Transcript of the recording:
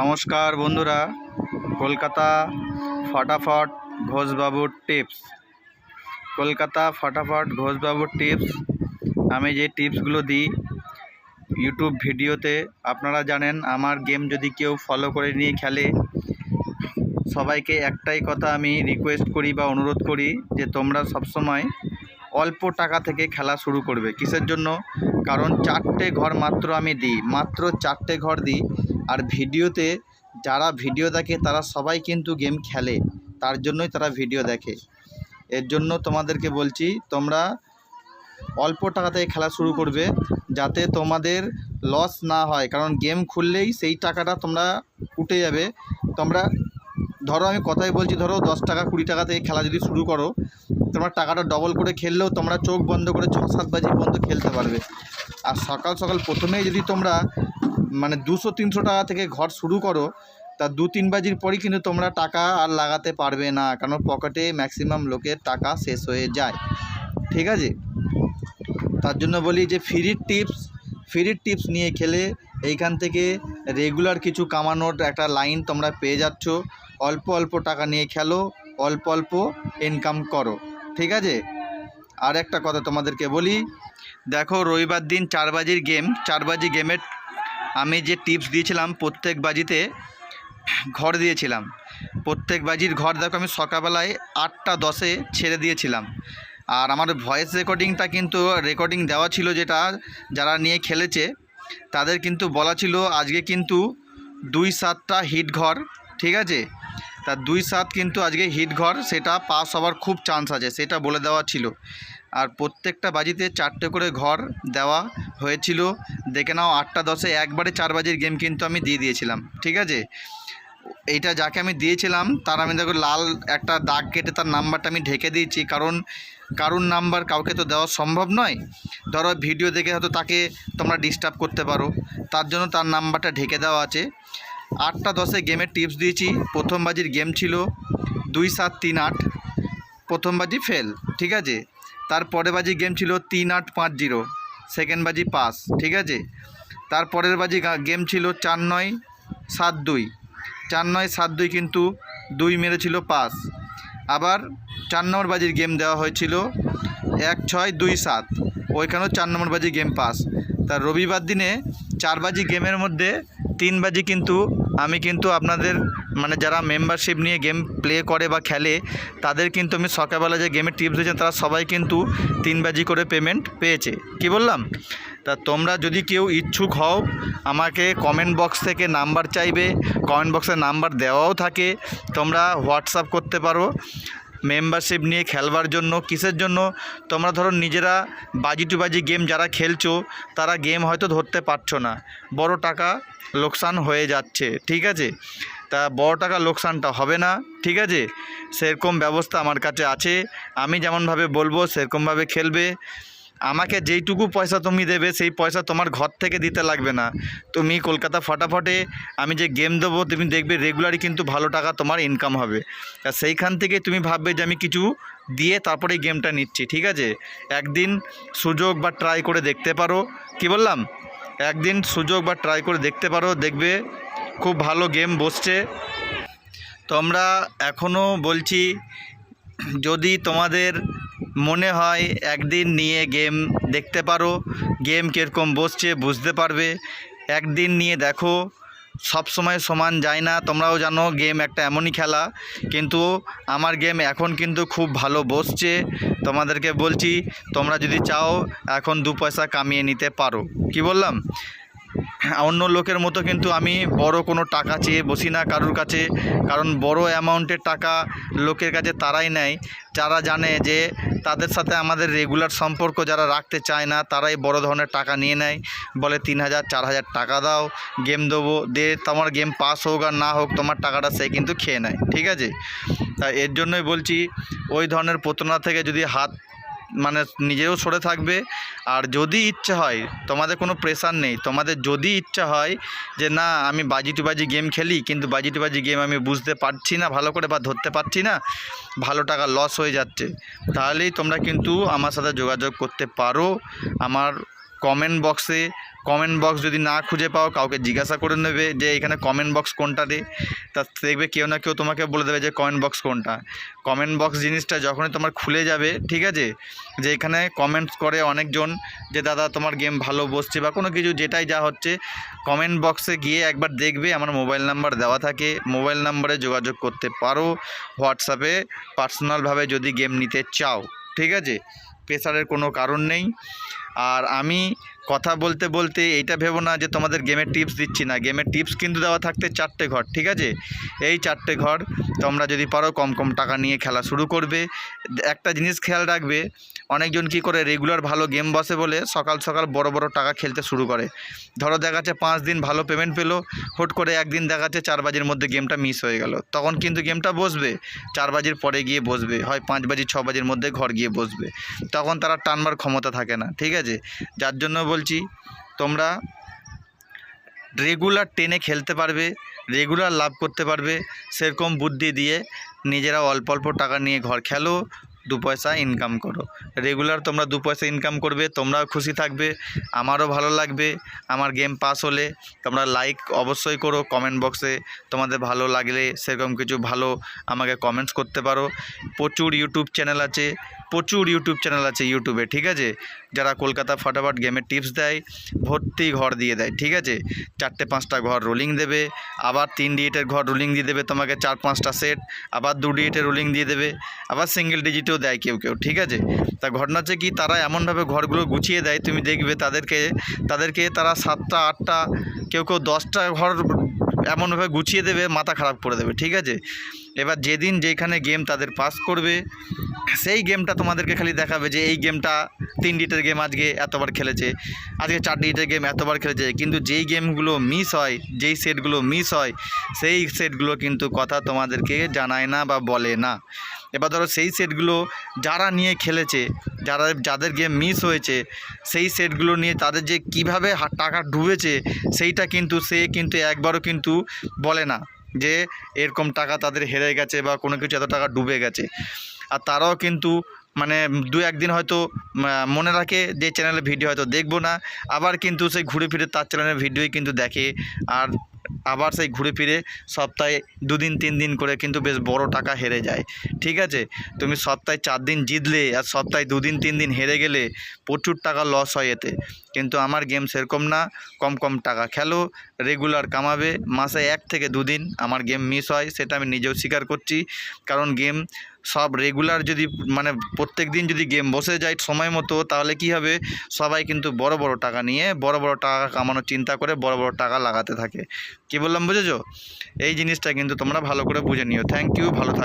নমস্কার বন্ধুরা, কলকাতা ফটাফট ঘোষবাবুর টিপস। কলকাতা ফটাফট ঘোষবাবুর টিপস, আমি যে টিপসগুলো দিই ইউটিউব ভিডিওতে, আপনারা জানেন আমার গেম যদি কেউ ফলো করে নিয়ে খেলে, সবাইকে একটাই কথা আমি রিকোয়েস্ট করি বা অনুরোধ করি যে তোমরা সবসময় অল্প টাকা থেকে খেলা শুরু করবে। কিসের জন্য? কারণ 4টে ঘর মাত্র আমি দিই, মাত্র 4টে ঘর দিই। আর ভিডিওতে যারা ভিডিও দেখে তারা সবাই কিন্তু গেম খেলে, তার জন্যই তারা ভিডিও দেখে। এর জন্য তোমাদেরকে বলছি তোমরা অল্প টাকা থেকে খেলা শুরু করবে, যাতে তোমাদের লস না হয়। কারণ গেম খুললেই সেই টাকাটা তোমরা উঠে যাবে। তোমরা ধরো, আমি কথাই বলছি, ধরো 10 টাকা 20 টাকা থেকে খেলা যদি শুরু করো, তোমরা টাকাটা ডবল করে খেললেও তোমরা চোখ বন্ধ করে 6-7 বাজি পর্যন্ত খেলতে পারবে। আর সকাল সকাল প্রথমেই যদি তোমরা 200-300 টাকা থেকে ঘর শুরু করো, তা 2-3 বাজির পরই কিন্তু তোমরা টাকা আর লাগাতে পারবে না, কারণ পকেটে ম্যাক্সিমাম লোকের টাকা শেষ হয়ে যায়। ঠিক আছে? তার জন্য বলি যে ফ্রি টিপস নিয়ে খেলে এইখান থেকে রেগুলার কিছু কামানোর একটা লাইন তোমরা পেয়ে যাচ্ছ। অল্প অল্প টাকা নিয়ে খেলো, অল্প অল্প ইনকাম করো। ঠিক আছে? আর একটা কথা তোমাদেরকে বলি, দেখো রবিবার দিন 4 বাজির গেম, 4 বাজি গেমের আমি যে টিপস দিয়েছিলাম, প্রত্যেক বাজিতে ঘর দিয়েছিলাম। প্রত্যেক বাজির ঘর দেখো আমি সকালবেলায় 8টা 10-এ ছেড়ে দিয়েছিলাম। আর আমার ভয়েস রেকর্ডিংটা কিন্তু রেকর্ডিং দেওয়া ছিল, যেটা যারা নিয়ে খেলেছে তাদের কিন্তু বলা ছিল আজকে কিন্তু 2-7টা হিট ঘর। ঠিক আছে? তা 2-7 কিন্তু আজকে হিট ঘর, সেটা পাস হওয়ার খুব চান্স আছে, সেটা বলে দেওয়া ছিল। আর প্রত্যেকটা বাজিতে 4টে করে ঘর দেওয়া হয়েছিল। দেখে নাও 8টা 10-এ একবারে 4 বাজির গেম কিন্তু আমি দিয়ে দিয়েছিলাম। ঠিক আছে? এইটা যাকে আমি দিয়েছিলাম তার আমি দেখো লাল একটা দাগ কেটে তার নাম্বারটা আমি ঢেকে দিয়েছি, কারণ কারুর নাম্বার কাউকে তো দেওয়া সম্ভব নয়। ধরো ভিডিও দেখে হয়তো তাকে তোমরা ডিস্টার্ব করতে পারো, তার জন্য তার নাম্বারটা ঢেকে দেওয়া আছে। 8টা 10-এ গেমের টিপস দিয়েছি। প্রথম বাজির গেম ছিল 2-7-3-8, প্রথম বাজি ফেল। ঠিক আছে? তারপরের বাজি গেম ছিল 3-8-5-0, সেকেন্ড বাজি পাস। ঠিক আছে? তারপরের বাজি গেম ছিল 4-9-7-2, 4-9-7-2 কিন্তু 2 মেরেছিল পাস। আবার 4 নম্বর বাজির গেম দেওয়া হয়েছিল 1-6-2-7, ওইখানেও 4 নম্বর বাজি গেম পাস। তার রবিবার দিনে 4 বাজি গেমের মধ্যে 3 বাজি কিন্তু আমি কিন্তু আপনাদের যারা মেম্বারশিপ নিয়ে গেম প্লে করে বা খেলে, তাদের কিন্তু আমি সকালবেলা যে গেমের টিপস দিয়েছেন তারা সবাই কিন্তু 3 বাজি করে পেমেন্ট পেয়েছে। কি বললাম? তা তোমরা যদি কেউ ইচ্ছুক হও, আমাকে কমেন্ট বক্স থেকে নাম্বার চাইবে, কমেন্ট বক্সে নাম্বার দেওয়াও থাকে, তোমরা হোয়াটসঅ্যাপ করতে পারো মেম্বারশিপ নিয়ে খেলবার জন্য। কিসের জন্য? তোমরা ধরো নিজেরা বাজি টু বাজি গেম যারা খেলছো, তারা গেম হয়তো ধরতে পারছো না, বড় টাকা লোকসান হয়ে যাচ্ছে। ঠিক আছে? তা বড় টাকা লোকসানটা হবে না। ঠিক আছে? সেরকম ব্যবস্থা আমার কাছে আছে, আমি যেমনভাবে বলবো সেরকমভাবে খেলবে। আমাকে যেইটুকু পয়সা তুমি দেবে সেই পয়সা তোমার ঘর থেকে দিতে লাগবে না। তুমি কলকাতা ফটাফটে আমি যে গেম দেবো, তুমি দেখবে রেগুলারই কিন্তু ভালো টাকা তোমার ইনকাম হবে। আর সেইখান থেকে তুমি ভাববে যে আমি কিছু দিয়ে তারপরে গেমটা নিচ্ছি। ঠিক আছে? একদিন সুযোগ বা ট্রাই করে দেখতে পারো। কি বললাম? একদিন সুযোগ বা ট্রাই করে দেখতে পারো, দেখবে খুব ভালো গেম বসছে। তোমরা এখনও বলছি, যদি তোমাদের মনে হয় একদিন নিয়ে গেম দেখতে পারো, গেম কীরকম বসছে বুঝতে পারবে। একদিন নিয়ে দেখো, সব সময় সমান যায় না, তোমরাও জানো গেম একটা এমনই খেলা। কিন্তু আমার গেম এখন কিন্তু খুব ভালো বসছে। তোমাদেরকে বলছি, তোমরা যদি চাও এখন 2 পয়সা কামিয়ে নিতে পারো। কি বললাম? অন্য লোকের মতো কিন্তু আমি বড় কোনো টাকা চেয়ে বসি না কারুর কাছে, কারণ বড় অ্যামাউন্টের টাকা লোকের কাছে তারাই নেয় যারা জানে যে তাদের সাথে আমাদের রেগুলার সম্পর্ক যারা রাখতে চায় না, তারাই বড় ধরনের টাকা নিয়ে নেয়। বলে 3000-4000 টাকা দাও, গেম দেবো, তোমার গেম পাস হোক আর না হোক তোমার টাকাটা সে কিন্তু খেয়ে নেয়। ঠিক আছে? তাই এর জন্যই বলছি, ওই ধরনের প্রতারণা থেকে যদি হাত নিজেও সরে থাকবে। আর যদি ইচ্ছা হয়, তোমাদের কোনো প্রেশার নেই, তোমাদের যদি ইচ্ছা হয় যে না আমি বাজি টু বাজি গেম খেলি, কিন্তু বাজি টু বাজি গেম আমি বুঝতে পারছি না ভালো করে বা ধরতে পারছি না, ভালো টাকা লস হয়ে যাচ্ছে, তাহলেই তোমরা কিন্তু আমার সাথে যোগাযোগ করতে পারো। আমার কমেন্ট বক্স যদি না খুঁজে পাও কাউকে জিজ্ঞাসা করে নেবে যে এখানে কমেন্ট বক্স কোনটা রে, তা দেখবে কেউ না কেউ তোমাকে বলে দেবে যে কমেন্ট বক্স কোনটা। কমেন্ট বক্স জিনিসটা যখনই তোমার খুলে যাবে, ঠিক আছে, যে এখানে কমেন্টস করে অনেকজন যে দাদা তোমার গেম ভালো বসছে বা কোনো কিছু যেটাই যা হচ্ছে, কমেন্ট বক্সে গিয়ে একবার দেখবে আমার মোবাইল নাম্বার দেওয়া থাকে, মোবাইল নাম্বারে যোগাযোগ করতে পারো হোয়াটসঅ্যাপে পার্সোনালভাবে যদি গেম নিতে চাও, ঠিক আছে, প্রেসারের কোনো কারণ নেই। আর আমি কথা বলতে বলতে এইটা ভেবো না যে তোমাদের গেমের টিপস দিচ্ছি না, গেমের টিপস কিন্তু দেওয়া থাকতে 4টে ঘর, ঠিক আছে, এই 4টে ঘর তোমরা যদি পারো কম কম টাকা নিয়ে খেলা শুরু করবে। একটা জিনিস খেয়াল রাখবে, অনেকজন কী করে রেগুলার ভালো গেম বসে বলে সকাল সকাল বড় বড় টাকা খেলতে শুরু করে। ধরো দেখাচ্ছে 5 দিন ভালো পেমেন্ট পেলো, হুট করে একদিন দেখাচ্ছে 4 বাজির মধ্যে গেমটা মিস হয়ে গেল, তখন কিন্তু গেমটা বসবে 4 বাজির পরে গিয়ে বসবে, হয় 5 বাজি 6 বাজির মধ্যে ঘর গিয়ে বসবে, তখন তারা টানবার ক্ষমতা থাকে না, ঠিক আছে। যার জন্য বলছি তোমরা রেগুলার টেনে খেলতে পারবে, রেগুলার লাভ করতে পারবে, সেরকম বুদ্ধি দিয়ে নিজেরা অল্প অল্প টাকা নিয়ে ঘর খেলো, 2 পয়সা ইনকাম করো। রেগুলার তোমরা 2 পয়সা ইনকাম করবে, তোমরাও খুশি থাকবে, আমারও ভালো লাগবে। আমার গেম পাস হলে তোমরা লাইক অবশ্যই করো, কমেন্ট বক্সে তোমাদের ভালো লাগলে সেরকম কিছু ভালো আমাকে কমেন্টস করতে পারো। প্রচুর ইউটিউব চ্যানেল আছে ইউটিউবে, ঠিক আছে, যারা কলকাতা ফটাফট গেমের টিপস দেয়, ভর্তি ঘর দিয়ে দেয়, ঠিক আছে, 4টে 5টা ঘর রোলিং দেবে, আবার 3 ডিজিটের ঘর রোলিং দিয়ে দেবে তোমাকে 4-5টা সেট, আবার 2 ডিজিটের রোলিং দিয়ে দেবে, আবার সিঙ্গেল ডিজিটেও দেয় কেউ, ঠিক আছে। তা ঘটনা হচ্ছে কি, তারা এমনভাবে ঘরগুলো গুছিয়ে দেয়, তুমি দেখবে তাদেরকে তারা 7টা 8টা কেউ 10টা ঘর এমনভাবে গুছিয়ে দেবে, মাথা খারাপ করে দেবে, ঠিক আছে। এবার যেদিন যেখানে গেম তাদের পাস করবে, সেই গেমটা তোমাদেরকে খালি দেখাবে যে এই গেমটা 3 ডিজিটের গেম আজকে এতবার খেলেছে, আজকে 4 ডিজিটের গেম এতবার খেলেছে, কিন্তু যেই গেমগুলো মিস হয়, যেই সেটগুলো মিস হয়, সেই সেটগুলো কিন্তু কথা তোমাদেরকে জানায় না বা বলে না। এবার ধরো সেই সেটগুলো যারা নিয়ে খেলেছে, যাদের গেম মিস হয়েছে, সেই সেটগুলো নিয়ে তাদের যে কীভাবে টাকা ডুবেছে সেইটা কিন্তু সে কিন্তু একবারও কিন্তু বলে না যে এরকম টাকা তাদের হেরে গেছে বা কোনো কিছু এত টাকা ডুবে গেছে। আর তারাও কিন্তু মানে 2-1 দিন হয়তো মনে রাখে যে চ্যানেলে ভিডিও হয়তো দেখবো না, আবার কিন্তু সেই ঘুরে ফিরে তার চ্যানেলের ভিডিওই কিন্তু দেখে, আর আবার সেই ঘুরে ফিরে সপ্তাহে 2 দিন 3 দিন করে কিন্তু বেশ বড় টাকা হেরে যায়, ঠিক আছে। তুমি সপ্তাহে 4 দিন জিতলে আর সপ্তাহে 2 দিন 3 দিন হেরে গেলে প্রচুর টাকা লস হয় এতে। কিন্তু আমার গেম সেরকম না, কম কম টাকা খেলো, রেগুলার কামাবে, মাসে 1 থেকে 2 দিন আমার গেম মিস হয়, সেটা আমি নিজেও স্বীকার করছি। কারণ গেম সব রেগুলার যদি মানে প্রত্যেক দিন যদি গেম বসে যায় সময় মতো, তাহলে কি হবে, সবাই কিন্তু বড় বড় টাকা নিয়ে বড় বড় টাকা কামানোর চিন্তা করে বড় বড় টাকা লাগাতে থাকে। কি বললাম বুঝেছো? এই জিনিসটা কিন্তু তোমরা ভালো করে বুঝে নিও। থ্যাংক ইউ, ভালো থাকবে।